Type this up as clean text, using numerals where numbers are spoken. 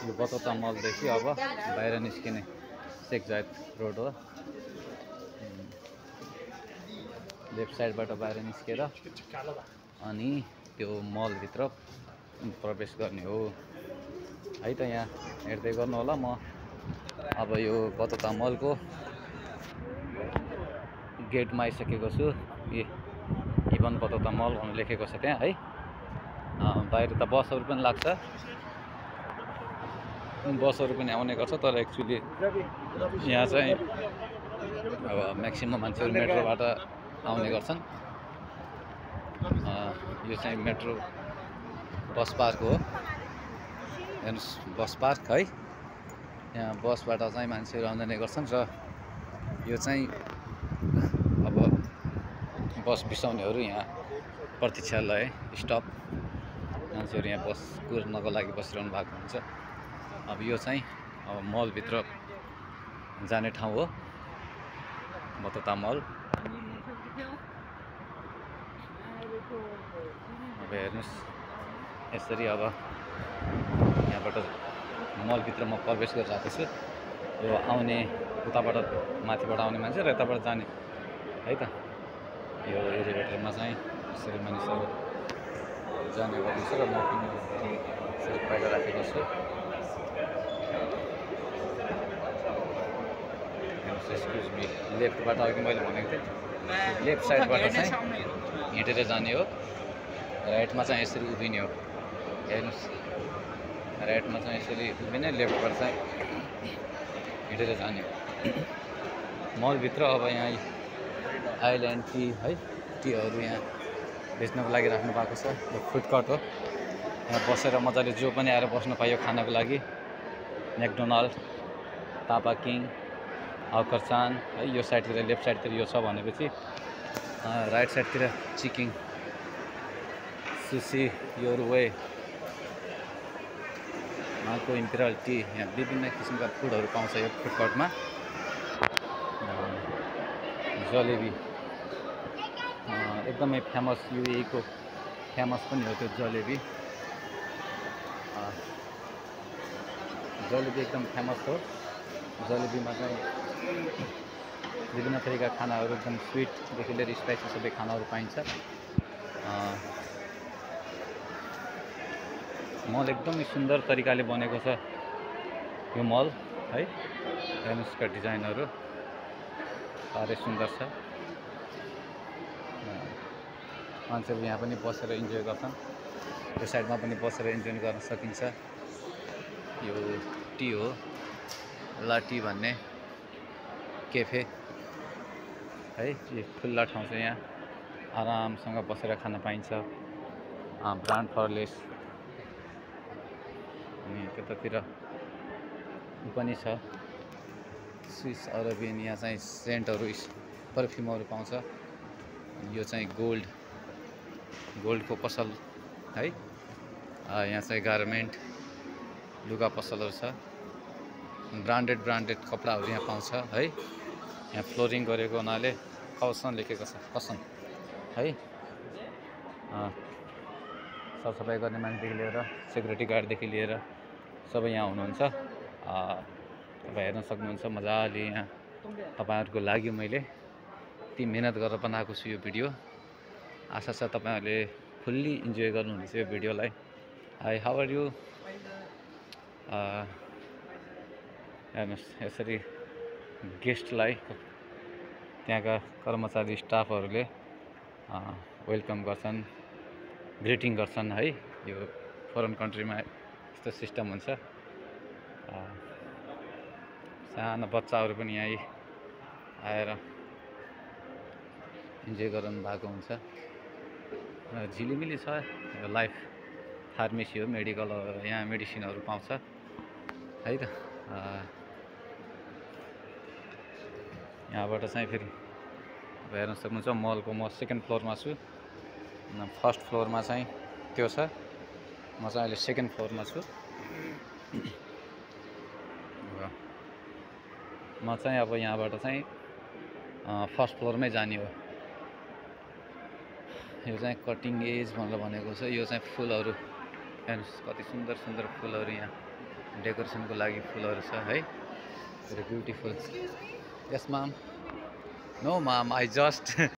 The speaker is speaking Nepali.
यो बतौता मलदेखि अब बाहिर निस्किने शेख जायद रोड हो। लेफ्ट साइडबाट बाहिर निस्केर अनि त्यो मलभित्र प्रवेश गर्ने हो है त। यहाँ हेर्दै गर्नु होला। म अब यो बतौता मलको गेटमा आइसकेको छु। इभन बतौता मल भनेर लेखेको छ त्यहाँ है। बाहिर त बसहरू पनि लाग्छ, बसहरू पनि आउने गर्छ, तर एक्चुअली यहाँ चाहिँ अब म्याक्सिमम मान्छेहरू मेट्रोबाट आउने गर्छन्। यो चाहिँ मेट्रो बस पार्क हो। हेर्नुहोस् बस पार्क है। यहाँ बसबाट चाहिँ मान्छेहरू आउने गर्छन् र यो चाहिँ अब बस बिसाउनेहरू यहाँ प्रतीक्षालय स्टप, मान्छेहरू यहाँ बस कुर्नको लागि बसिरहनु भएको हुन्छ। अब यो चाहिँ अब मलभित्र जाने ठाउँ हो, बतौता मल। अब हेर्नुहोस् यसरी अब यहाँबाट मलभित्र म प्रवेश गरिरहेको छु। यो आउने उताबाट माथिबाट आउने मान्छे र यताबाट जाने है त। यो एलिभेटरमा चाहिँ यसरी मानिसहरू जाने गर्दछ र म पनि यसरी पहिला राखेको छु। एक्सक्युज मी, लेफ्टबाट अघि मैले भनेको थिएँ लेफ्ट साइडबाट चाहिँ हिँडेर जाने हो, राइटमा चाहिँ यसरी उभिने हो। हेर्नुहोस् राइटमा चाहिँ यसरी उभिने, लेफ्टबाट चाहिँ हिँडेर जाने हो। मलभित्र अब यहाँ आइल्यान्ड टी है, टीहरू यहाँ बेच्नको लागि राख्नु भएको छ। यो फुड कोर्ट हो, यहाँ बसेर मजाले जो पनि आएर बस्नु पायो खानको लागि। म्याकडोनल्ड, तापा किङ, हाउकरचान है। यो साइडतिर लेफ्ट साइडतिर यो छ भनेपछि राइट साइडतिर चिकिङ, सुसी, योर वे, माको इम्पेरियल टी। यहाँ विभिन्न किसिमका फुडहरू पाउँछ यो फुड कोर्टमा। जलेबी एकदमै फेमस, युएईको फेमस पनि हो त्यो जलेबी। जलेबी एकदम फेमस हो। जलेबीमा चाहिँ विभिन्न थरीका खानाहरू, एकदम स्विटदेखि लिएर स्पाइसी सबै खानाहरू पाइन्छ। मल एकदमै सुन्दर तरिकाले बनेको छ यो मल है। हेर्नुहोस् का डिजाइनहरू साह्रै सुन्दर छ। मान्छेहरू यहाँ पनि बसेर इन्जोय गर्छन्। यो साइडमा पनि बसेर इन्जोय गर्न सकिन्छ। यो टी हो, ला टी भन्ने केफे है। यो खुल्ला ठाउँ चाहिँ यहाँ आरामसँग बसेर खान पाइन्छ। ब्रान्ड फरलेस अनि त्यतातिर पनि छ स्विस अरेबियन। यहाँ चाहिँ सेन्टहरू, पर्फ्युमहरू पाउँछ। यो चाहिँ गोल्डको पसल है। यहाँ चाहिँ गार्मेन्ट, लुगा पसलहरू छ। ब्रान्डेड कपडाहरू यहाँ पाउँछ है। यहाँ फ्लोरिङ गरेको हुनाले कसन लेखेको छ, कसन है। सरसफाइ गर्ने मान्छेदेखि लिएर सेक्युरिटी गार्डदेखि लिएर सबै यहाँ हुनुहुन्छ। तपाईँ हेर्न सक्नुहुन्छ मजाले। यहाँ तपाईँहरूको लागि मैले यति मेहनत गरेर बनाएको छु यो भिडियो। आशा छ तपाईँहरूले फुल्ली इन्जोय गर्नुहुनेछ यो भिडियोलाई। Hi, how are you? हेर्नुहोस् यसरी गेस्टलाई त्यहाँका कर्मचारी स्टाफहरूले वेलकम गर्छन्, ग्रिटिङ गर्छन् है। यो फरेन कन्ट्रीमा यस्तो सिस्टम हुन्छ। सानो बच्चाहरू पनि यहाँ आएर इन्जोय गराउनु भएको हुन्छ। झिलिमिली छ। यो लाइफ फार्मेसी हो, मेडिकल, यहाँ मेडिसिनहरू पाउँछ है त। यहाँबाट चाहिँ फेरि हेर्न सक्नुहुन्छ मलको म सेकेन्ड फ्लोरमा छु। फर्स्ट फ्लोरमा चाहिँ त्यो छ, म चाहिँ अहिले सेकेन्ड फ्लोरमा छु। म चाहिँ अब यहाँबाट चाहिँ फर्स्ट फ्लोरमै जाने हो। यो चाहिँ कटिङ एज भनेर भनेको छ। यो चाहिँ फुलहरू हेर्नुहोस् कति सुन्दर सुन्दर फुलहरू यहाँ डेकोरेसनको लागि फुलहरू छ है भेरी ब्युटिफुल यस माम नो माम आई जस्ट